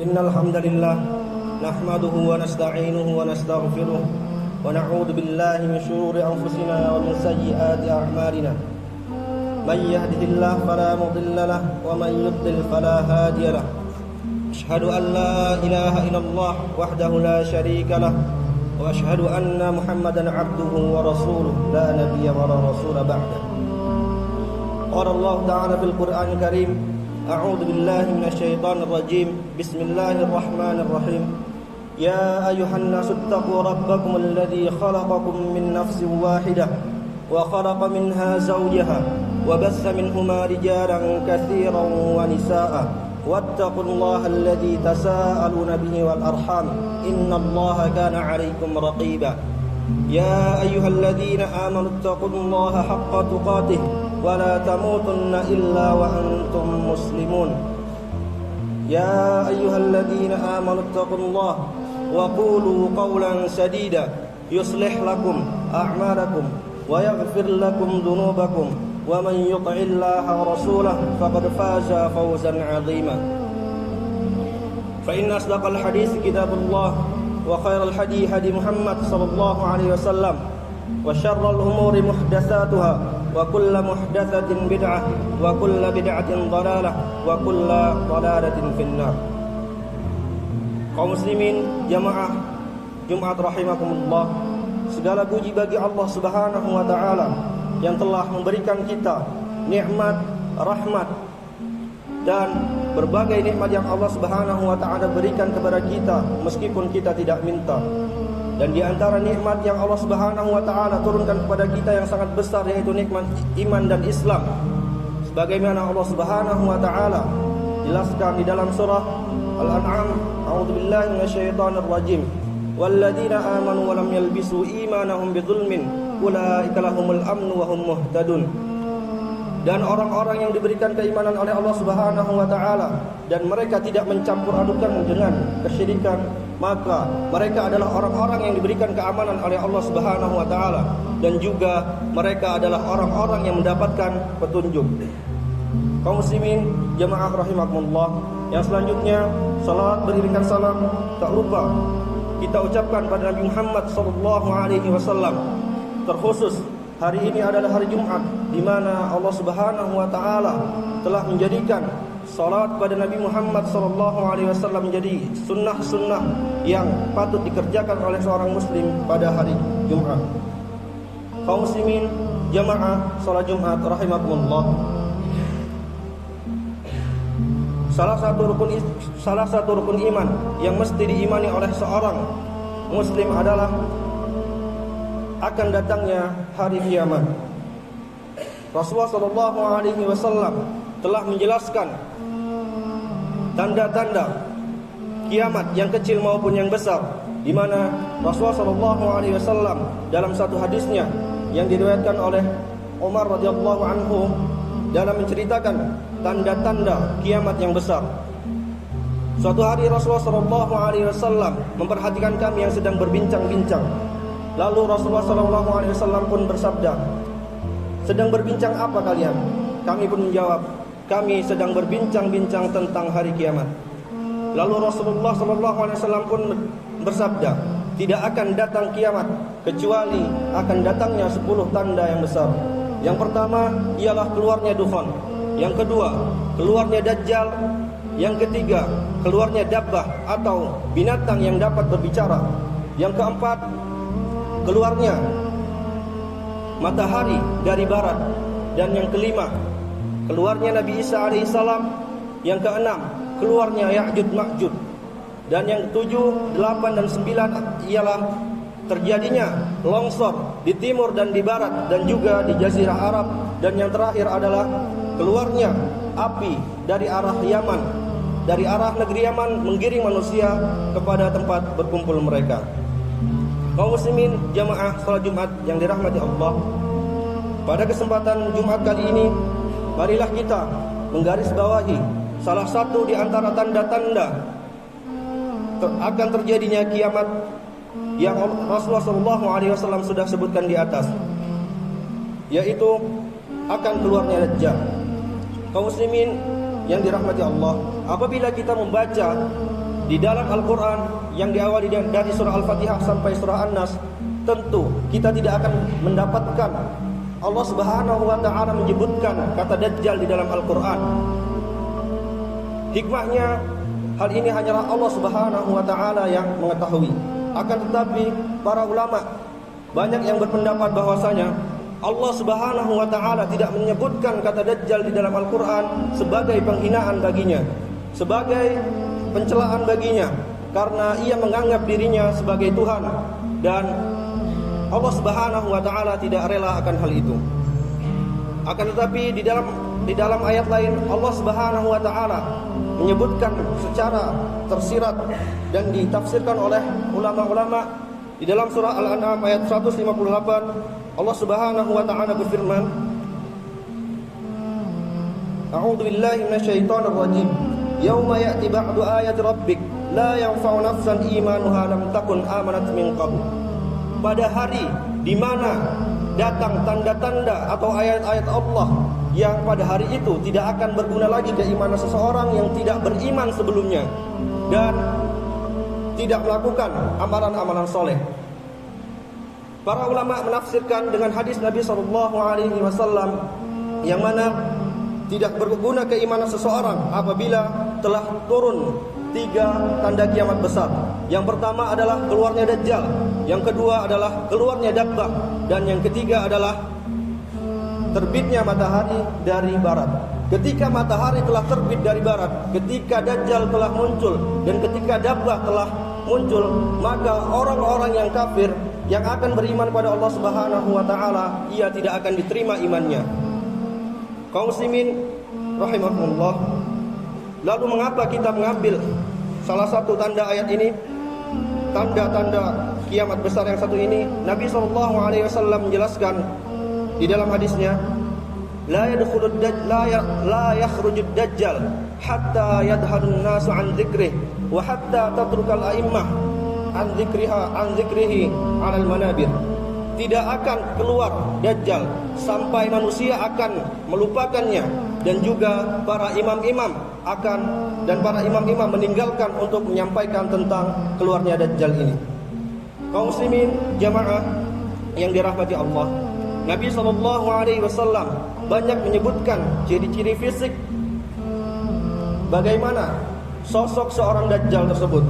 Innal hamdalillah nahmaduhu wa nasta'inuhu wa nastaghfiruh wa na'udzu billahi min shururi anfusina wa min sayyiati a'malina. May yahdihillahu fala mudilla lahu wa may yudlil fala hadiya lahu. Asyhadu an la ilaha illallah wahdahu la syarika lahu wa asyhadu anna Muhammadan 'abduhu wa rasuluh la nabiyya wa la rasula ba'dahu. Qala Allah ta'ala fil Qur'anil Karim, a'udzu billahi minasy syaithanir rajim. Bismillahirrahmanirrahim. Ya ayyuhan nasu taqu rabbakum alladzi khalaqakum min nafsin wahidah wa khalaqa minha zawjaha wa bassa minhuma rijalan katsiran wa nisaa'a wattaqullaha alladzi tasaaluna bihi wal arham innallaha kana 'alaikum raqiba. Ya ayyuhalladzina amanu taqullaha haqqa tuqatih wa la tamutunna illa wa antum muslimun. Ya ayyuhalladzina amanu taqullaha wa qulu qawlan sadida yuslih lakum a'malakum wa yaghfir lakum dhunubakum wa man yuti'illaha wa rasulahu faqad faza fawzan 'azima. Fa inna asdaqal hadits kitabullah wa khairal hadi hadi Muhammad sallallahu alaihi wasallam wa syarrul umuri muhdatsatuha wa kullu muhdatsatin bid'ah wa kullu bid'atin dhalalah wa kullu dhalalatin finnar. Kaum muslimin jamaah Jumat rahimakumullah, segala puji bagi Allah Subhanahu wa taala yang telah memberikan kita nikmat, rahmat dan berbagai nikmat yang Allah Subhanahu wa taala berikan kepada kita meskipun kita tidak minta. Dan di antara nikmat yang Allah Subhanahu wa taala turunkan kepada kita yang sangat besar, yaitu nikmat iman dan Islam. Sebagaimana Allah Subhanahu wa taala jelaskan di dalam surah Al-An'am, a'udzubillahi minasyaitonir rajim. Walladzina amanu wa lam yalbisu imanahum bidzulmin ulaika lahumul amnu wa hum muhtadun. Dan orang-orang yang diberikan keimanan oleh Allah Subhanahu wa taala dan mereka tidak mencampur adukan dengan kesyirikan, maka mereka adalah orang-orang yang diberikan keamanan oleh Allah Subhanahu wa taala, dan juga mereka adalah orang-orang yang mendapatkan petunjuk. Kaum muslimin jamaah rahimakumullah, yang selanjutnya salat beriringan salam tak lupa kita ucapkan pada Nabi Muhammad sallallahu alaihi wasallam. Terkhusus hari ini adalah hari Jumat, di mana Allah Subhanahu wa taala telah menjadikan salat pada Nabi Muhammad sallallahu alaihi wasallam menjadi sunnah-sunnah yang patut dikerjakan oleh seorang muslim pada hari Jumat. Kaum muslimin jamaah salat Jumat rahimakumullah, salah satu rukun iman yang mesti diimani oleh seorang muslim adalah akan datangnya hari kiamat. Rasulullah sallallahu alaihi wasallam telah menjelaskan tanda-tanda kiamat yang kecil maupun yang besar, di mana Rasulullah sallallahu alaihi wasallam dalam satu hadisnya yang diriwayatkan oleh Umar radhiyallahu anhu dalam menceritakan tanda-tanda kiamat yang besar. Suatu hari Rasulullah sallallahu alaihi wasallam memperhatikan kami yang sedang berbincang-bincang. Lalu Rasulullah sallallahu alaihi wasallam pun bersabda, "Sedang berbincang apa kalian?" Kami pun menjawab, "Kami sedang berbincang-bincang tentang hari kiamat." Lalu Rasulullah sallallahu alaihi wasallam pun bersabda, "Tidak akan datang kiamat kecuali akan datangnya 10 tanda yang besar. Yang pertama ialah keluarnya dukhan, yang kedua keluarnya dajjal, yang ketiga keluarnya dabbah atau binatang yang dapat berbicara, yang keempat keluarnya matahari dari barat, dan yang kelima keluarnya Nabi Isa alaihissalam, yang keenam keluarnya Ya'juj Ma'juj, dan yang 7, 8 dan 9 ialah terjadinya longsor di timur dan di barat dan juga di Jazirah Arab, dan yang terakhir adalah keluarnya api dari arah Yaman, dari arah negeri Yaman, menggiring manusia kepada tempat berkumpul mereka. Kaum muslimin jamaah salat Jumat yang dirahmati Allah, pada kesempatan Jumat kali ini marilah kita menggarisbawahi salah satu di antara tanda-tanda akan terjadinya kiamat yang Rasulullah SAW sudah sebutkan di atas, yaitu akan keluarnya Dajjal. Kaum muslimin yang dirahmati Allah, apabila kita membaca di dalam Al-Quran yang diawali dari surah Al-Fatihah sampai surah An-Nas, tentu kita tidak akan mendapatkan Allah Subhanahu wa ta'ala menyebutkan kata Dajjal di dalam Al-Quran. Hikmahnya, hal ini hanyalah Allah Subhanahu wa ta'ala yang mengetahui. Akan tetapi para ulama banyak yang berpendapat bahwasanya Allah Subhanahu wa ta'ala tidak menyebutkan kata Dajjal di dalam Al-Quran sebagai penghinaan baginya, sebagai pencelaan baginya, karena ia menganggap dirinya sebagai Tuhan, dan Allah Subhanahu wa ta'ala tidak rela akan hal itu. Akan tetapi di dalam ayat lain Allah Subhanahu wa ta'ala menyebutkan secara tersirat dan ditafsirkan oleh ulama-ulama. Di dalam surah Al-An'am ayat 158 Allah Subhanahu wa ta'ala berfirman, A'udzu billahi minasyaitonir rajim. Yauma ya'ti ba'du ayati rabbik la yanfa'u nafsan imanuha lam takun amanat min qabl. Pada hari di mana datang tanda-tanda atau ayat-ayat Allah yang pada hari itu tidak akan berguna lagi keimanan seseorang yang tidak beriman sebelumnya dan tidak melakukan amalan-amalan soleh. Para ulama menafsirkan dengan hadis Nabi SAW yang mana tidak berguna keimanan seseorang apabila telah turun 3 tanda kiamat besar. Yang pertama adalah keluarnya Dajjal, yang kedua adalah keluarnya Dabbah, dan yang ketiga adalah terbitnya matahari dari barat. Ketika matahari telah terbit dari barat, ketika Dajjal telah muncul, dan ketika Dabbah telah muncul, maka orang-orang yang kafir yang akan beriman pada Allah Subhanahu wa ta'ala, ia tidak akan diterima imannya. Kaum muslimin rahimahumullah, lalu mengapa kita mengambil salah satu tanda ayat ini, tanda-tanda kiamat besar yang satu ini? Nabi SAW menjelaskan di dalam hadisnya, la yakhrujud dajjal hatta yadhadun nasu an dzikrih wa hatta tatrukal a'immah an dzikrihi 'alal manabir. Tidak akan keluar Dajjal sampai manusia akan melupakannya, dan juga para imam-imam meninggalkan untuk menyampaikan tentang keluarnya Dajjal ini. Kaum muslimin jamaah yang dirahmati Allah, Nabi SAW banyak menyebutkan ciri-ciri fisik bagaimana sosok seorang Dajjal tersebut.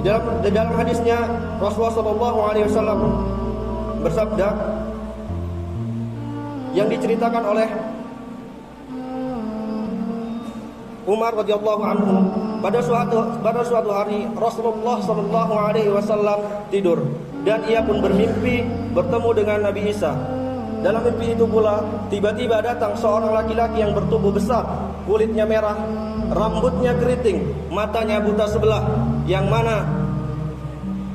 Di dalam hadisnya Rasulullah SAW bersabda, yang diceritakan oleh Umar radhiyallahu anhu, pada suatu hari Rasulullah SAW tidur, dan ia pun bermimpi bertemu dengan Nabi Isa. Dalam mimpi itu pula tiba-tiba datang seorang laki-laki yang bertubuh besar, kulitnya merah, rambutnya keriting, matanya buta sebelah, yang mana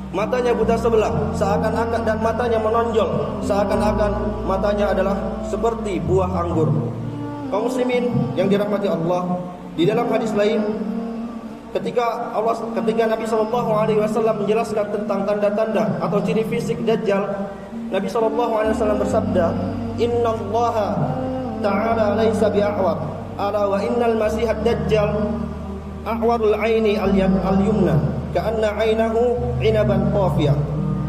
matanya buta sebelah seakan-akan, dan matanya menonjol seakan-akan matanya adalah seperti buah anggur. Kaum muslimin yang dirahmati Allah, di dalam hadis lain ketika Nabi SAW menjelaskan tentang tanda-tanda atau ciri fisik Dajjal, Nabi SAW bersabda, Innallaha ta'ala laisa bi'a'war, ala wa innal masihad Dajjal a'warul aini al-yumna ka'anna 'ainahu 'inaban qafiyah.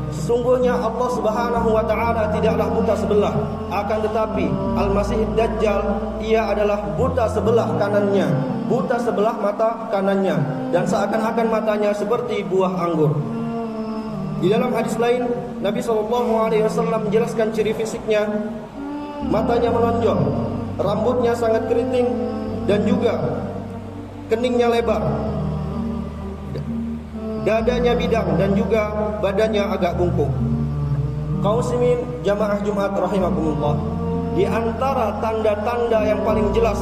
Sesungguhnya Allah Subhanahu wa ta'ala tidaklah buta sebelah, akan tetapi Al-Masih Dajjal ia adalah buta sebelah kanannya, buta sebelah mata kanannya, dan seakan-akan matanya seperti buah anggur. Di dalam hadis lain Nabi SAW menjelaskan ciri fisiknya, matanya menonjol, rambutnya sangat keriting, dan juga keningnya lebar, dadanya bidang, dan juga badannya agak bungkuk. Kaum muslimin jamaah Jumat rahimakumullah, di antara tanda-tanda yang paling jelas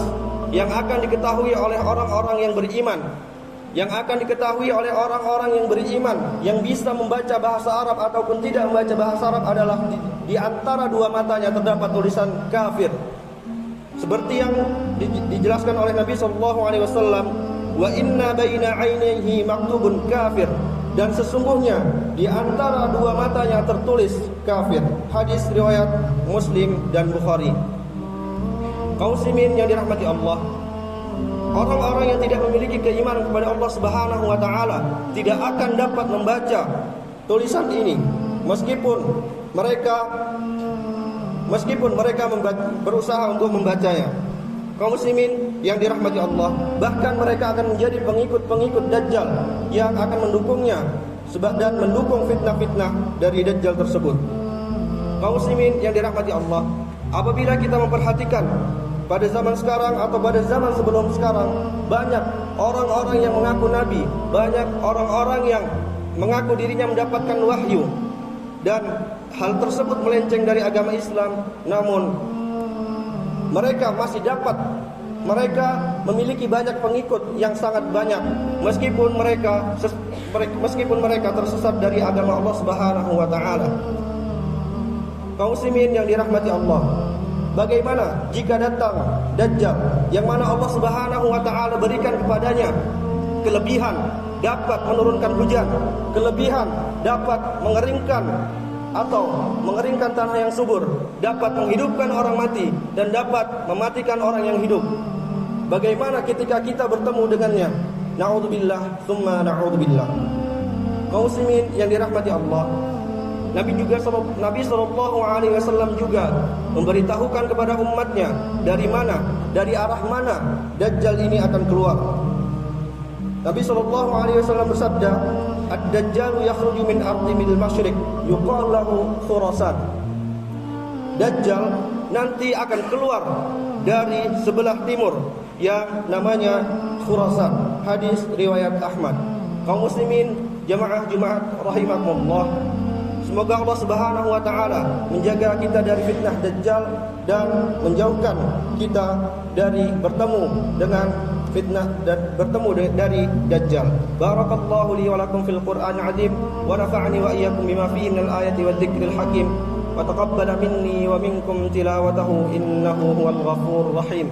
yang akan diketahui oleh orang-orang yang beriman, yang akan diketahui oleh orang-orang yang beriman yang bisa membaca bahasa Arab ataupun tidak membaca bahasa Arab adalah di antara dua matanya terdapat tulisan kafir, seperti yang dijelaskan oleh Nabi SAW, wa inna baina 'ainaihi maktubun kafir, dan sesungguhnya di antara dua matanya tertulis kafir. Hadis riwayat Muslim dan Bukhari. Kaum muslimin yang dirahmati Allah, Orang-orang yang tidak memiliki keimanan kepada Allah Subhanahu wa taala tidak akan dapat membaca tulisan ini meskipun mereka berusaha untuk membacanya. Kaum muslimin yang dirahmati Allah, bahkan mereka akan menjadi pengikut-pengikut Dajjal yang akan mendukungnya dan mendukung fitnah-fitnah dari Dajjal tersebut. Kaum muslimin yang dirahmati Allah, apabila kita memperhatikan pada zaman sekarang atau pada zaman sebelum sekarang, banyak orang-orang yang mengaku nabi, banyak orang-orang yang mengaku dirinya mendapatkan wahyu, dan hal tersebut melenceng dari agama Islam. Namun mereka memiliki banyak pengikut yang sangat banyak, meskipun mereka tersesat dari agama Allah Subhanahu wa taala. Kaum muslimin yang dirahmati Allah, bagaimana jika datang Dajjal yang mana Allah Subhanahu wa taala berikan kepadanya kelebihan dapat menurunkan hujan, kelebihan dapat mengeringkan tanah yang subur, dapat menghidupkan orang mati dan dapat mematikan orang yang hidup. Bagaimana ketika kita bertemu dengannya? Na'udzubillah, tsumma na'udzubillah. Kaum muslimin yang dirahmati Allah, Nabi sallallahu alaihi wasallam juga memberitahukan kepada umatnya dari arah mana Dajjal ini akan keluar. Nabi sallallahu alaihi wasallam bersabda, "Ad-Dajjalu yakhruju min ardil masyriq yuqal lahu Khurasan." Dajjal nanti akan keluar dari sebelah timur yang namanya Khurasan. Hadis riwayat Ahmad. Kaum muslimin jamaah Jumat rahimakumullah, semoga Allah Subhanahu wa taala menjaga kita dari fitnah Dajjal dan menjauhkan kita dari bertemu dengan fitnah dan bertemu dari Dajjal. Barakallahu li wa lakum fil Qur'anil 'azim wa nafa'ani wa iyyakum bima fihi minal ayati wadh-dhikril hakim wa taqabbala minni wa minkum tilawatahu innahu huwal ghafurur rahim.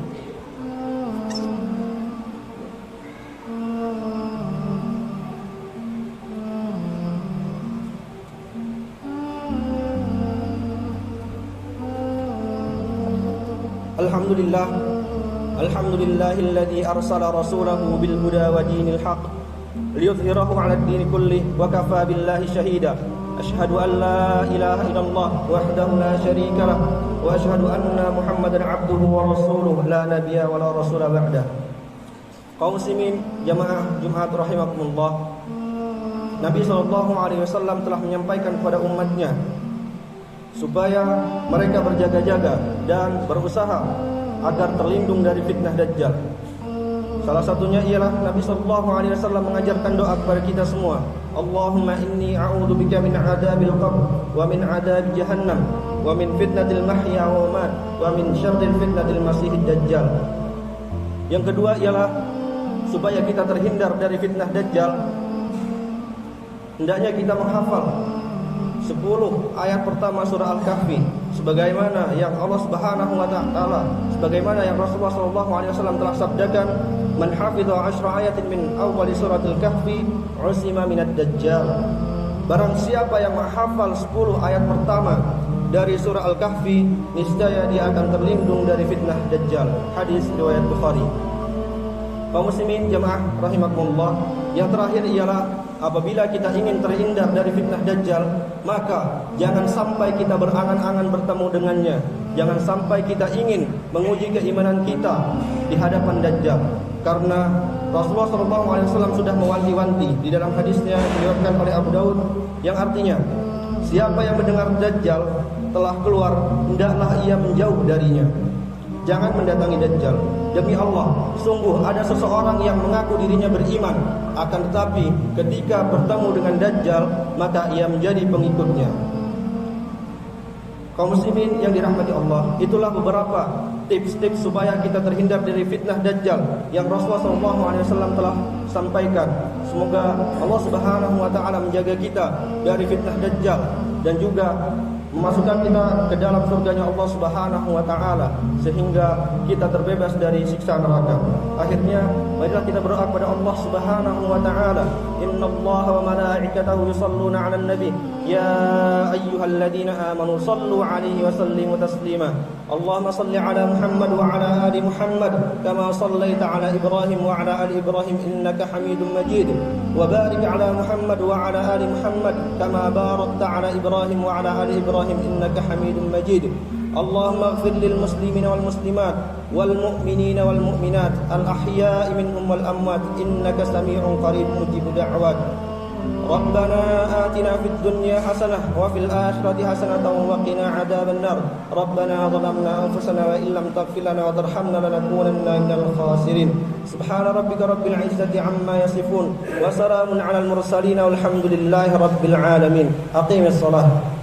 Alhamdulillahilladzi arsala rasulahu bil huda wa dinil haqq liyudhhirahu 'alad din kullih wa kafaa billahi shahida. Asyhadu an la ilaha illallah wahdahu la syarika lah wa asyhadu anna Muhammadan 'abduhu wa rasuluhu la nabiyya wa la rasula ba'dah. Kaum muslimin jamaah Jumat rahimakumullah, Nabi sallallahu alaihi wasallam telah menyampaikan kepada umatnya supaya mereka berjaga-jaga dan berusaha agar terlindung dari fitnah Dajjal. Salah satunya ialah Nabi sallallahu alaihi wasallam mengajarkan doa kepada kita semua. Allahumma inni a'udzubika min 'adzabil qabr wa min 'adzabi jahannam wa min fitnatil mahya wa mamat wa min syarril fitnatil masiihid dajjal. Yang kedua ialah supaya kita terhindar dari fitnah Dajjal, hendaknya kita menghafal 10 ayat pertama surah Al-Kahfi sebagaimana yang Allah Subhanahu wa taala, sebagaimana yang Rasulullah sallallahu alaihi wasallam telah sabdakan, man hafidha 10 ayatin min awwal suratil Kahfi usima minad dajjal. Barang siapa yang menghafal 10 ayat pertama dari surah Al-Kahfi, niscaya dia akan terlindung dari fitnah Dajjal. Hadis riwayat Bukhari. Kaum muslimin jamaah rahimakumullah, yang terakhir ialah apabila kita ingin terhindar dari fitnah Dajjal, maka jangan sampai kita berangan-angan bertemu dengannya. Jangan sampai kita ingin menguji keimanan kita di hadapan Dajjal, karena Rasulullah SAW sudah mewanti-wanti di dalam hadisnya diriwayatkan oleh Abu Daud yang artinya, siapa yang mendengar Dajjal telah keluar, hendaklah ia menjauh darinya. Jangan mendatangi Dajjal. Demi Allah, sungguh ada seseorang yang mengaku dirinya beriman, akan tetapi ketika bertemu dengan Dajjal, maka ia menjadi pengikutnya. Kaum muslimin yang dirahmati Allah, itulah beberapa tips-tips supaya kita terhindar dari fitnah Dajjal yang Rasulullah SAW telah sampaikan. Semoga Allah Subhanahu wa taala menjaga kita dari fitnah Dajjal dan juga memasukkan kita ke dalam surganya Allah Subhanahu wa taala sehingga kita terbebas dari siksa neraka. Akhirnya marilah kita berdoa kepada Allah Subhanahu wa taala. Innallaha wa malaikatahu yusholluna 'alan nabi ya ayyuhalladzina amanu shallu 'alaihi wa sallimu taslima. Allahumma shalli 'ala Muhammad wa 'ala ali Muhammad kama shallaita 'ala Ibrahim wa 'ala ali Ibrahim innaka Hamidum Majid. Wa barik 'ala Muhammad wa 'ala ali Muhammad kama barakta 'ala Ibrahim wa 'ala ali Ibrahim innaka Hamidum Majid. Allahumma ighfir lil muslimina wal muslimat wal mu'minina wal mu'minat al ahya'i minhum wal amwat innaka sami'un qarib mujibud da'wat. Rabbana atina fid dunya hasanah wa fil akhirati hasanatan wa qina adzaban nar. Rabbana zalamna anfusana wa illam taghfir lana wa tarhamna lanakunanna minal khasirin. Subhana rabbika rabbil izzati amma yasifun wa salamun alal mursalin walhamdulillahi rabbil alamin. Aqimis shalah.